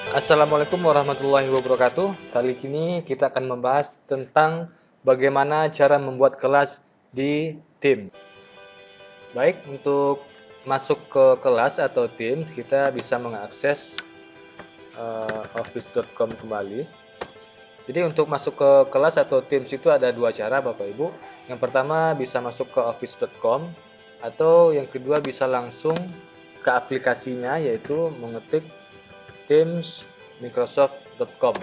Assalamualaikum warahmatullahi wabarakatuh. Kali ini kita akan membahas tentang bagaimana cara membuat kelas di Teams. Baik, untuk masuk ke kelas atau Teams, kita bisa mengakses office.com kembali. Jadi untuk masuk ke kelas atau Teams itu ada dua cara Bapak Ibu. Yang pertama bisa masuk ke office.com atau yang kedua bisa langsung ke aplikasinya, yaitu mengetik teams.microsoft.com.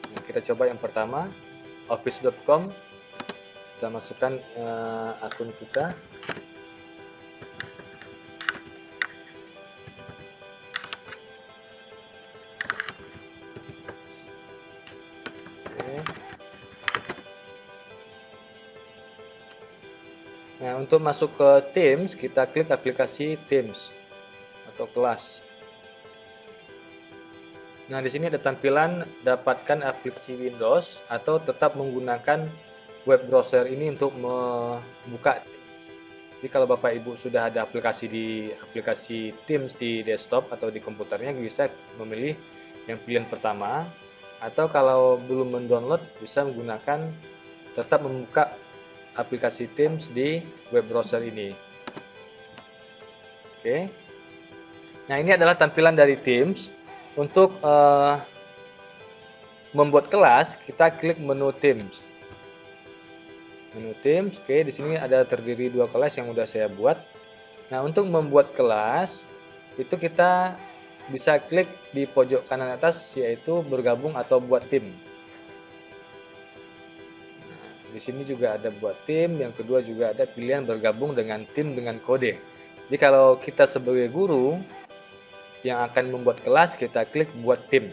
Nah, kita coba yang pertama, office.com. Kita masukkan akun kita. Oke. Nah, untuk masuk ke Teams, kita klik aplikasi Teams atau kelas. Nah, di sini ada tampilan dapatkan aplikasi Windows atau tetap menggunakan web browser ini untuk membuka. Jadi kalau Bapak Ibu sudah ada aplikasi Teams di desktop atau di komputernya, bisa memilih yang pilihan pertama, atau kalau belum mendownload bisa menggunakan tetap membuka aplikasi Teams di web browser ini. Oke. Nah, ini adalah tampilan dari Teams. Untuk membuat kelas, kita klik menu Teams. Menu Teams, oke, di sini ada terdiri dua kelas yang sudah saya buat. Nah, untuk membuat kelas, itu kita bisa klik di pojok kanan atas, yaitu bergabung atau buat tim. Nah, di sini juga ada buat tim, yang kedua juga ada pilihan bergabung dengan tim dengan kode. Jadi kalau kita sebagai guru yang akan membuat kelas, kita klik buat tim.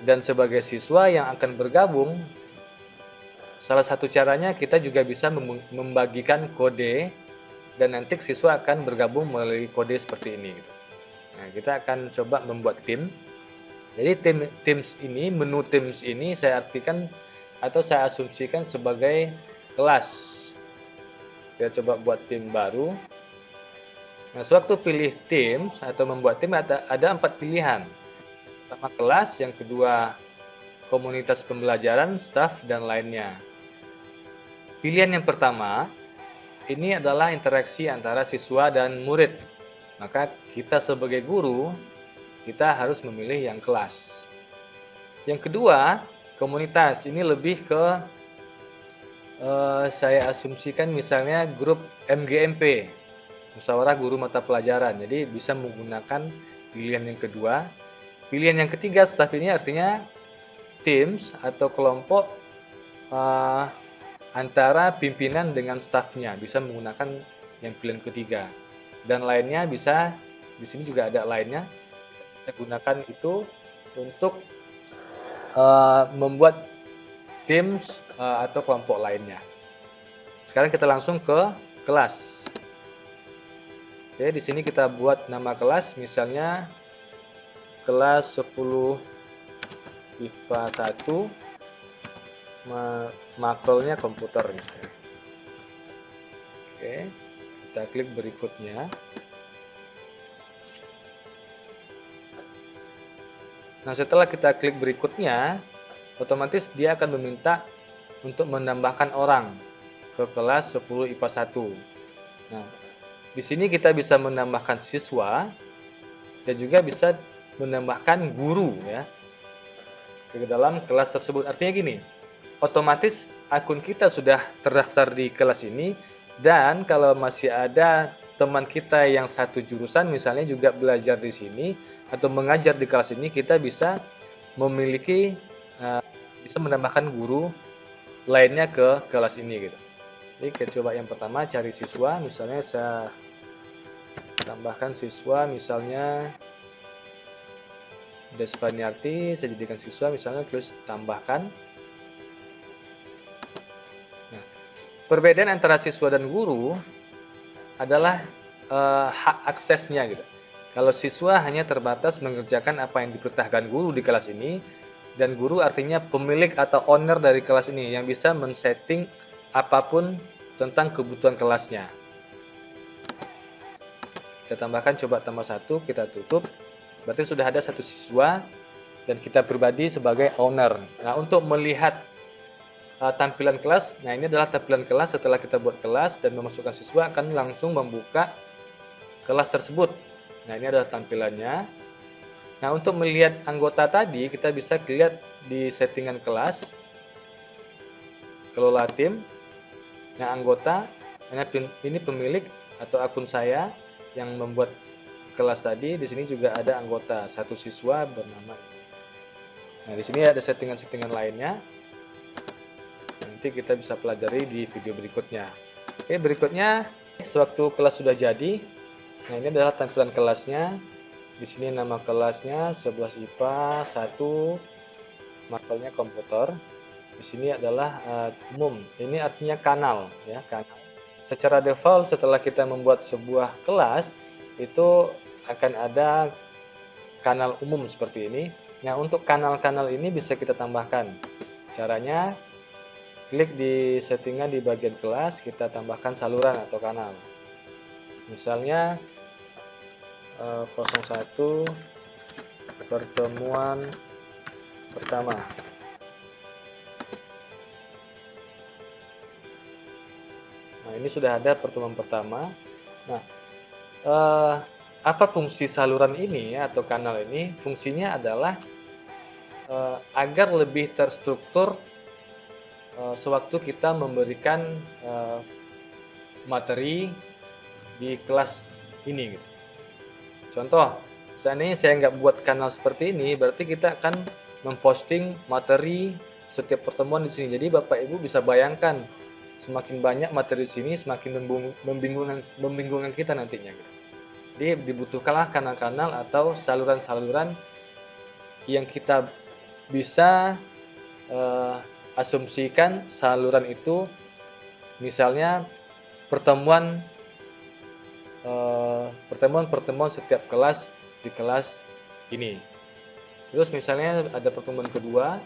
Dan sebagai siswa yang akan bergabung, salah satu caranya kita juga bisa membagikan kode, dan nanti siswa akan bergabung melalui kode seperti ini. Nah, kita akan coba membuat tim. Jadi Teams ini, menu Teams ini saya artikan atau saya asumsikan sebagai kelas. Kita coba buat tim baru. Nah, sewaktu pilih Teams atau membuat tim ada 4 pilihan. Pertama kelas, yang kedua komunitas pembelajaran, staff, dan lainnya. Pilihan yang pertama, ini adalah interaksi antara siswa dan murid. Maka kita sebagai guru, kita harus memilih yang kelas. Yang kedua, komunitas. Ini lebih ke saya asumsikan misalnya grup MGMP, musyawarah guru mata pelajaran. Jadi bisa menggunakan pilihan yang kedua. Pilihan yang ketiga, staff, ini artinya teams atau kelompok antara pimpinan dengan stafnya, bisa menggunakan yang pilihan ketiga. Dan lainnya bisa, di sini juga ada lainnya, kita gunakan itu untuk membuat teams atau kelompok lainnya. Sekarang kita langsung ke kelas. Oke, di sini kita buat nama kelas, misalnya kelas 10 IPA 1, makrolnya komputer. Oke, kita klik berikutnya. Nah, setelah kita klik berikutnya, otomatis dia akan meminta untuk menambahkan orang ke kelas 10 IPA 1. Nah, di sini kita bisa menambahkan siswa dan juga bisa menambahkan guru ya ke dalam kelas tersebut. Artinya gini, otomatis akun kita sudah terdaftar di kelas ini, dan kalau masih ada teman kita yang satu jurusan misalnya juga belajar di sini atau mengajar di kelas ini, kita bisa memiliki bisa menambahkan guru lainnya ke kelas ini gitu. Jadi kita coba yang pertama, cari siswa, misalnya saya tambahkan siswa misalnya Desvaniarti, saya jadikan siswa misalnya, terus tambahkan. Nah, perbedaan antara siswa dan guru adalah hak aksesnya gitu. Kalau siswa hanya terbatas mengerjakan apa yang diperintahkan guru di kelas ini, dan guru artinya pemilik atau owner dari kelas ini yang bisa men-setting apapun tentang kebutuhan kelasnya. Kita tambahkan, coba tambah 1, kita tutup. Berarti sudah ada satu siswa dan kita pribadi sebagai owner. Nah, untuk melihat tampilan kelas, nah ini adalah tampilan kelas setelah kita buat kelas dan memasukkan siswa akan langsung membuka kelas tersebut. Nah, ini adalah tampilannya. Nah, untuk melihat anggota tadi, kita bisa lihat di settingan kelas, kelola tim. Nah, anggota, ini pemilik atau akun saya yang membuat kelas tadi. Di sini juga ada anggota, satu siswa bernama. Nah, di sini ada settingan-settingan lainnya. Nanti kita bisa pelajari di video berikutnya. Oke, berikutnya, sewaktu kelas sudah jadi, nah ini adalah tampilan kelasnya. Di sini nama kelasnya 11 IPA 1, markelnya komputer. Di sini adalah umum. Ini artinya kanal, ya, kanal. Secara default setelah kita membuat sebuah kelas itu akan ada kanal umum seperti ini. Nah, untuk kanal-kanal ini bisa kita tambahkan. Caranya klik di settingan di bagian kelas, kita tambahkan saluran atau kanal. Misalnya 01 pertemuan pertama. Nah, ini sudah ada pertemuan pertama. Nah, apa fungsi saluran ini atau kanal ini? Fungsinya adalah agar lebih terstruktur sewaktu kita memberikan materi di kelas ini gitu. Contoh, seandainya saya nggak buat kanal seperti ini, berarti kita akan memposting materi setiap pertemuan di sini. Jadi Bapak Ibu bisa bayangkan, semakin banyak materi di sini, semakin membingungkan kita nantinya. Gitu. Jadi dibutuhkanlah kanal-kanal atau saluran-saluran yang kita bisa asumsikan saluran itu, misalnya pertemuan setiap kelas di kelas ini. Terus misalnya ada pertemuan kedua,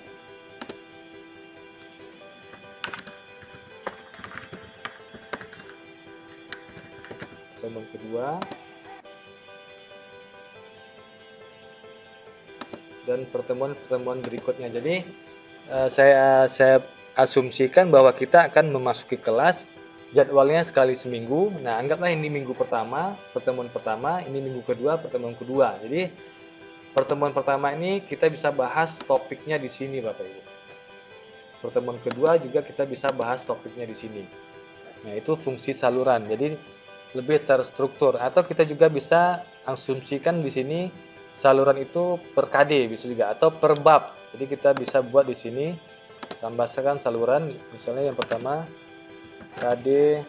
dan pertemuan berikutnya. Jadi saya asumsikan bahwa kita akan memasuki kelas, jadwalnya sekali seminggu. Nah, anggaplah ini minggu pertama, pertemuan pertama, ini minggu kedua, pertemuan kedua. Jadi pertemuan pertama ini kita bisa bahas topiknya di sini, Bapak Ibu. Pertemuan kedua juga kita bisa bahas topiknya di sini. Nah, itu fungsi saluran. Jadi lebih terstruktur. Atau kita juga bisa asumsikan di sini saluran itu per KD bisa juga, atau per bab. Jadi kita bisa buat di sini tambahkan saluran, misalnya yang pertama KD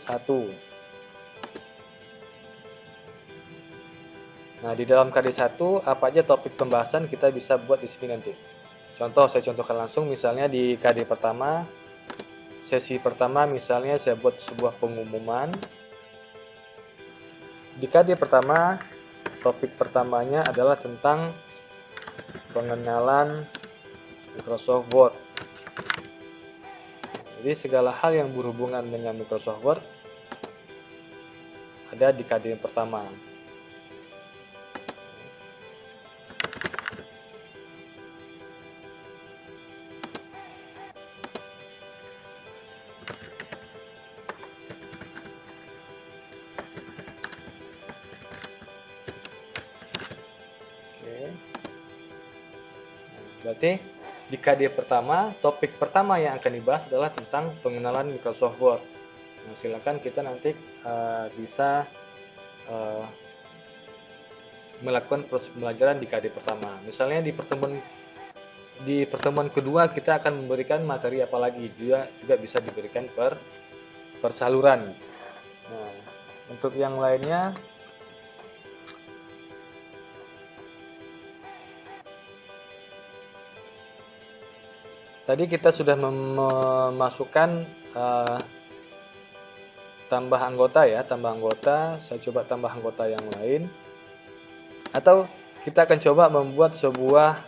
1. Nah, di dalam KD 1 apa aja topik pembahasan kita bisa buat di sini nanti. Contoh, saya contohkan langsung, misalnya di KD pertama, sesi pertama misalnya saya buat sebuah pengumuman. Di KD pertama, topik pertamanya adalah tentang pengenalan Microsoft Word. Jadi segala hal yang berhubungan dengan Microsoft Word ada di KD yang pertama. Berarti di KD pertama, topik pertama yang akan dibahas adalah tentang pengenalan Microsoft Word. Nah, silakan kita nanti bisa melakukan proses pembelajaran di KD pertama. Misalnya di pertemuan kedua kita akan memberikan materi apa lagi, juga bisa diberikan per saluran. Nah, untuk yang lainnya, tadi kita sudah memasukkan tambah anggota ya, tambah anggota. Saya coba tambah anggota yang lain. Atau kita akan coba membuat sebuah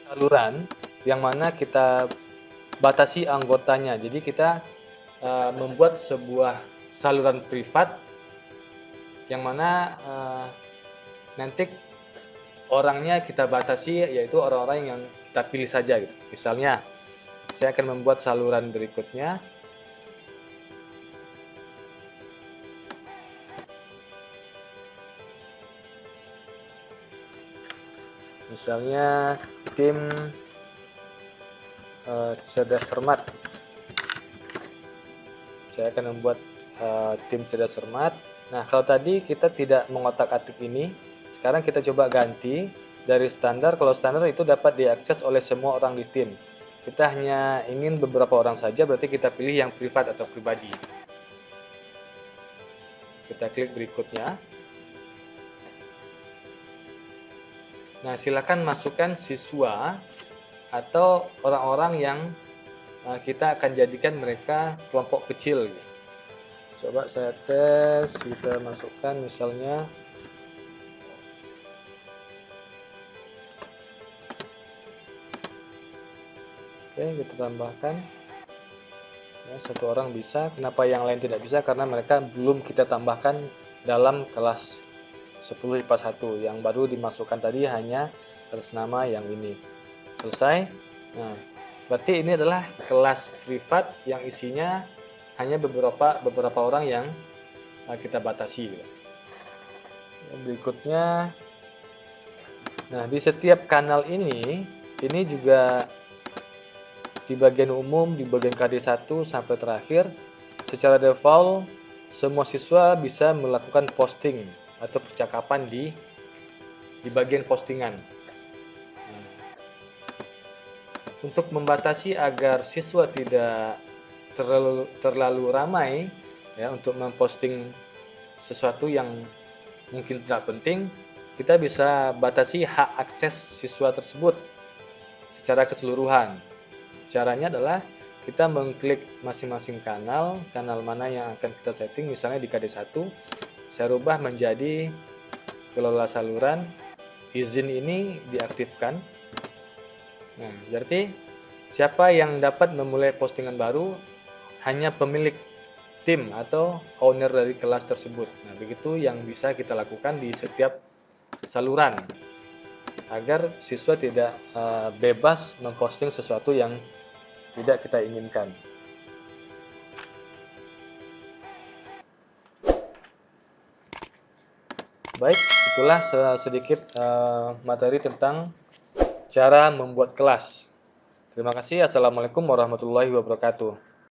saluran yang mana kita batasi anggotanya. Jadi kita membuat sebuah saluran privat yang mana nanti orangnya kita batasi, yaitu orang-orang yang kita pilih saja gitu. Misalnya, saya akan membuat saluran berikutnya. Misalnya tim cerdas cermat. Saya akan membuat tim cerdas cermat. Nah, kalau tadi kita tidak mengotak-atik ini, sekarang kita coba ganti dari standar. Kalau standar itu dapat diakses oleh semua orang di tim. Kita hanya ingin beberapa orang saja, berarti kita pilih yang privat atau pribadi. Kita klik berikutnya. Nah, silakan masukkan siswa atau orang-orang yang kita akan jadikan mereka kelompok kecil. Coba saya tes, kita masukkan misalnya oke, kita tambahkan ya, 1 orang bisa. Kenapa yang lain tidak bisa? Karena mereka belum kita tambahkan dalam kelas 10 IPA 1. Yang baru dimasukkan tadi hanya atas nama yang ini. Selesai. Nah, berarti ini adalah kelas privat yang isinya hanya beberapa orang yang kita batasi. Berikutnya, nah di setiap kanal ini juga di bagian umum, di bagian KD1 sampai terakhir, secara default semua siswa bisa melakukan posting atau percakapan di bagian postingan. Nah, untuk membatasi agar siswa tidak terlalu ramai ya untuk memposting sesuatu yang mungkin tidak penting, kita bisa batasi hak akses siswa tersebut secara keseluruhan. Caranya adalah kita mengklik masing-masing kanal mana yang akan kita setting. Misalnya di KD1 saya rubah menjadi kelola saluran, izin ini diaktifkan. Nah, berarti siapa yang dapat memulai postingan baru hanya pemilik tim atau owner dari kelas tersebut. Nah, begitu yang bisa kita lakukan di setiap saluran agar siswa tidak bebas memposting sesuatu yang tidak kita inginkan. Baik, itulah sedikit materi tentang cara membuat kelas. Terima kasih. Assalamualaikum warahmatullahi wabarakatuh.